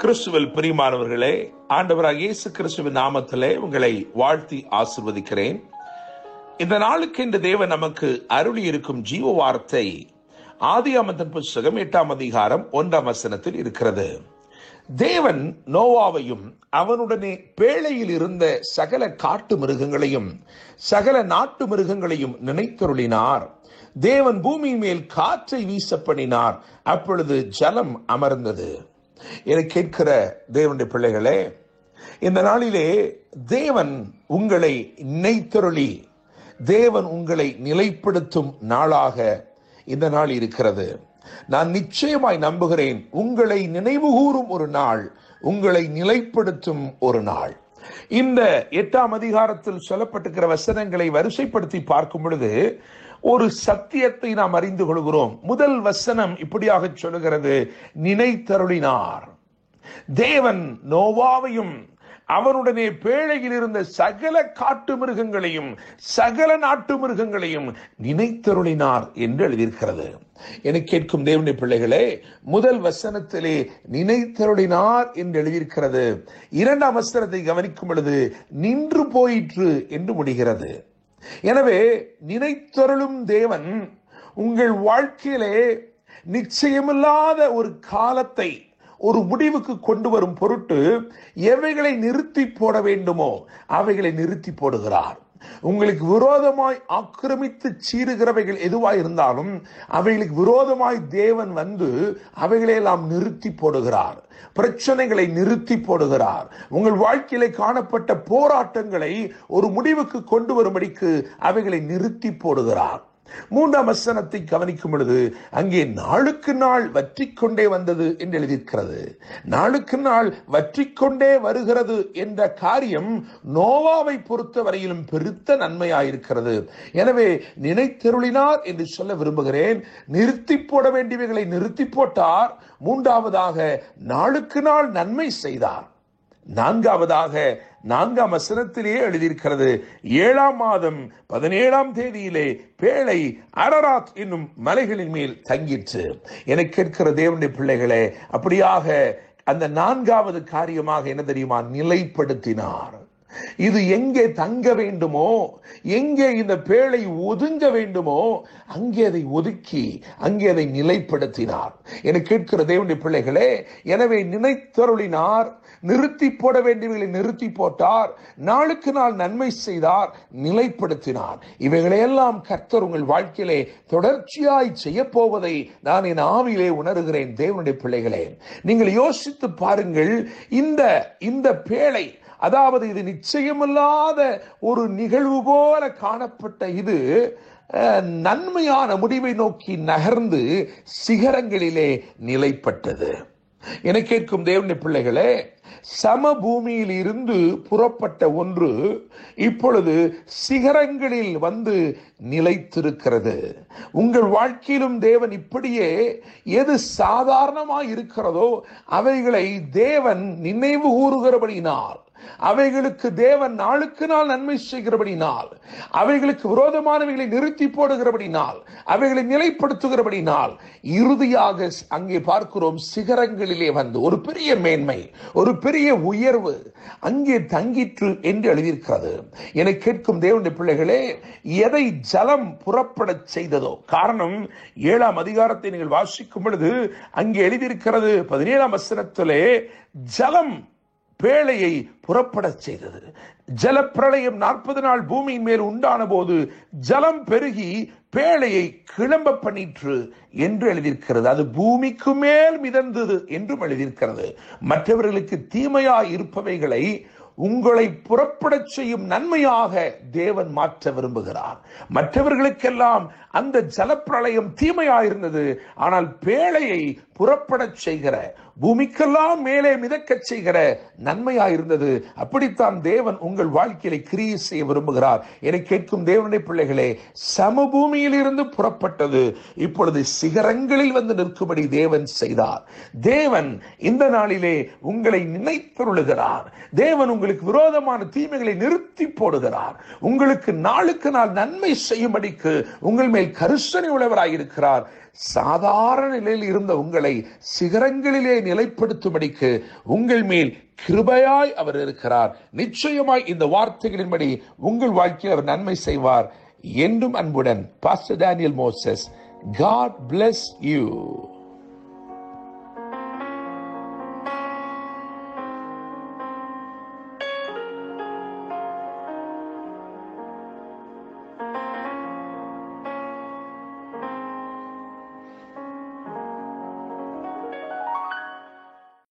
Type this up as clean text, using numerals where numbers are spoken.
கிறிஸ்துவில் பிரியமானவர்களே, ஆண்டவராகிய இயேசு கிறிஸ்துவின் நாமத்திலே உங்களை வாழ்த்தி ஆசீர்வதிக்கிறேன். இந்த நாளுக்கு இந்த தேவன் நமக்கு அருளி இருக்கும் ஜீவ வார்த்தை ஆதியாகமத்தின் புத்தகம் 8ஆம் அதிகாரம் 1ஆம் வசனத்தில் இருக்கிறது. தேவன் நோவாவையும் அவனுடனே பேழையில் இருந்த சகல காட்டு மிருகங்களையும் சகல நாட்டு மிருகங்களையும் நினைத்தருளினார். தேவன் பூமியின் மேல் காற்றை வீச பண்ணினார். அப்பொழுது ஜலம் அமர்ந்தது. என கேட்கிற தேவனுடைய பிள்ளைகளே, இந்த நாளிலே தேவன் உங்களை நினைத்தருளி தேவன் உங்களை நிலைப்படுத்தும் நாளாக இந்த நாள் இருக்கிறது. நான் நிச்சயமாய் நம்புகிறேன், உங்களை நினைவுகூரும் ஒரு நாள், உங்களை நிலைப்படுத்தும் ஒரு நாள். இந்த 8ஆம் அதிகாரத்தில் சொல்லப்பட்டிருக்கிற வசனங்களை வரிசைப்படுத்தி பார்க்கும் பொழுது ஒரு சத்தியத்தை நாம் அறிந்து கொள்கிறோம். முதல் வசனம் இப்படியாக சொல்லுகிறது, நினைத்தருளினார். தேவன் நோவாவையும் அவனுடனே பேழையில் இருந்த சகல காட்டு மிருகங்களையும் சகல நாட்டு மிருகங்களையும் நினைத்தருளினார் என்று எழுதியிருக்கிறது. என கேட்கும் தேவனுடைய பிள்ளைகளே, முதல் வசனத்திலே நினைத்தருளினார் என்று எழுதியிருக்கிறது. 2ஆம் வசனத்தை கவனிக்கும் பொழுது நின்று போயிற்று என்று முடிகிறது. எனவே நினைத்தருளும் தேவன் உங்கள் வாழ்க்கையிலே நிச்சயமில்லாத ஒரு காலத்தை ஒரு முடிவுக்கு கொண்டு வரும் பொருட்டு எவைகளை நிறுத்தி போட வேண்டுமோ அவைகளை நிறுத்தி போடுகிறார். உங்களுக்கு விரோதமாய் ஆக்கிரமித்து சீறுகிறவைகள் எதுவாய் இருந்தாலும் அவைகளுக்கு விரோதமாய் தேவன் வந்து அவைகளையெல்லாம் நிறுத்தி போடுகிறார். பிரச்சனைகளை நிறுத்தி போடுகிறார். உங்கள் வாழ்க்கையிலே காணப்பட்ட போராட்டங்களை ஒரு முடிவுக்கு கொண்டு வரும்படிக்கு அவைகளை நிறுத்தி போடுகிறார். 3ஆம் வசனத்தை கவனிக்கும் பொழுது அங்கே நாளுக்கு நாள் வற்றிக்கொண்டே வந்தது என்று எழுதியிருக்கிறது. நாளுக்கு நாள் வற்றிக்கொண்டே வருகிறது என்ற காரியம் நோவாவை பொறுத்த வரையிலும் பெருத்த நன்மையாயிருக்கிறது. எனவே நினைத்தருளினார் என்று சொல்ல விரும்புகிறேன். நிறுத்தி போட வேண்டியவைகளை நிறுத்தி போட்டார். 3ஆவதாக நாளுக்கு நாள் நன்மை செய்தார். 4ஆவதாக 4ஆம் வசனத்திலேயே எழுதியிருக்கிறது, 7ஆம் மாதம் 17ஆம் தேதியிலே பேழை அரராத் என்னும் மலைகளின் மேல் தங்கிற்று. என கேட்கிற தேவனுடைய பிள்ளைகளே, அப்படியாக அந்த 4ஆவது காரியமாக என்ன தெரியுமா? நிலைப்படுத்தினார். இது எங்கே தங்க வேண்டுமோ, எங்கே இந்த பேழை ஒதுங்க வேண்டுமோ அங்கே அதை ஒதுக்கி அங்கே அதை நிலைப்படுத்தினார். என கேட்கிற தேவனுடைய பிள்ளைகளே, எனவே நினைத்தருளினார். நிறுத்தி போட வேண்டியவர்களை நிறுத்தி போட்டார். நாளுக்கு நாள் நன்மை செய்தார், நிலைப்படுத்தினார். இவைகளையெல்லாம் கர்த்தர் உங்கள் வாழ்க்கையிலே தொடர்ச்சியாய் செய்ய போவதை நான் என் ஆவியிலே உணர்கிறேன். தேவனுடைய பிள்ளைகளே, நீங்கள் யோசித்து பாருங்கள். இந்த பேழை, அதாவது இது நிச்சயமில்லாத ஒரு நிகழ்வு போல காணப்பட்ட இது நன்மையான முடிவை நோக்கி நகர்ந்து சிகரங்களிலே நிலைப்பட்டது. என கேட்கும் தேவனுடைய பிள்ளைகளே, சமபூமியில் இருந்து புறப்பட்ட ஒன்று இப்பொழுது சிகரங்களில் வந்து நிலைத்திருக்கிறது. உங்கள் வாழ்க்கையிலும் தேவன் இப்படியே எது சாதாரணமாய் இருக்கிறதோ அவைகளை தேவன் நினைவு கூறுகிறபடியினால், அவைகளுக்கு தேவன் நாளுக்கு நாள் நன்மை செய்கிறபடினால், அவைகளுக்கு விரோதமானவைகளை நிறுத்தி போடுகிறபடினால், அவைகளை நிலைப்படுத்துகிறபடினால் இறுதியாக அங்கே பார்க்கிறோம், சிகரங்களிலே வந்து ஒரு பெரிய மேன்மை, ஒரு பெரிய உயர்வு அங்கே தங்கிற்று என்று எழுதியிருக்கிறது. என கேட்கும் தேவனுடைய பிள்ளைகளே, எதை ஜலம் புறப்பட செய்ததோ, காரணம் 7ஆம் அதிகாரத்தை நீங்கள் வாசிக்கும் பொழுது அங்கே எழுதியிருக்கிறது 17ஆம் வசனத்திலே, ஜலம் பேழையை புறப்பட செய்தது. ஜலப்பிரளயம் 40 நாள் பூமியின் மேல் உண்டான போது ஜலம் பெருகி பேழையை கிளம்ப பண்ணிற்று என்று எழுதியிருக்கிறது. அது பூமிக்கு மேல் மிதந்தது என்றும் எழுதியிருக்கிறது. மற்றவர்களுக்கு தீமையாய் இருப்பவைகளை உங்களை புறப்பட செய்யும் நன்மையாக தேவன் மாற்ற விரும்புகிறார். மற்றவர்களுக்கெல்லாம் அந்த ஜலப்பிரளயம் தீமையாயிருந்தது, ஆனால் பேழையை புறப்பட செய்கிற, பூமிக்கெல்லாம் மேலே மிதக்க செய்கிற நன்மையாயிருந்தது. அப்படித்தான் தேவன் உங்கள் வாழ்க்கையில கிரியை செய்ய விரும்புகிறார். என கேட்கும் தேவனுடைய பிள்ளைகளே, சமபூமியில் இருந்து புறப்பட்டது இப்பொழுது சிகரங்களில் வந்து நிற்கும்படி தேவன் செய்தார். தேவன் இந்த நாளிலே உங்களை நினைத்தருளுகிறார். தேவன் உங்களுக்கு விரோதமான தீமைகளை நிறுத்தி போடுகிறார். உங்களுக்கு நாளுக்கு நாள் நன்மை செய்யும்படிக்கு உங்கள் மேல் கரிசனை உள்ளவராயிருக்கிறார். சாதாரண நிலையில் இருந்த உங்களை உங்களை சிகரங்களிலே நிலைப்படுத்தும்படிக்கு உங்கள் மேல் கிருபையாய் அவர் இருக்கிறார். நிச்சயமாய் இந்த வார்த்தைகளின்படி உங்கள் வாழ்க்கையில் அவர் நன்மை செய்வார். என்றும் அன்புடன் pastor Daniel Moses. God bless you.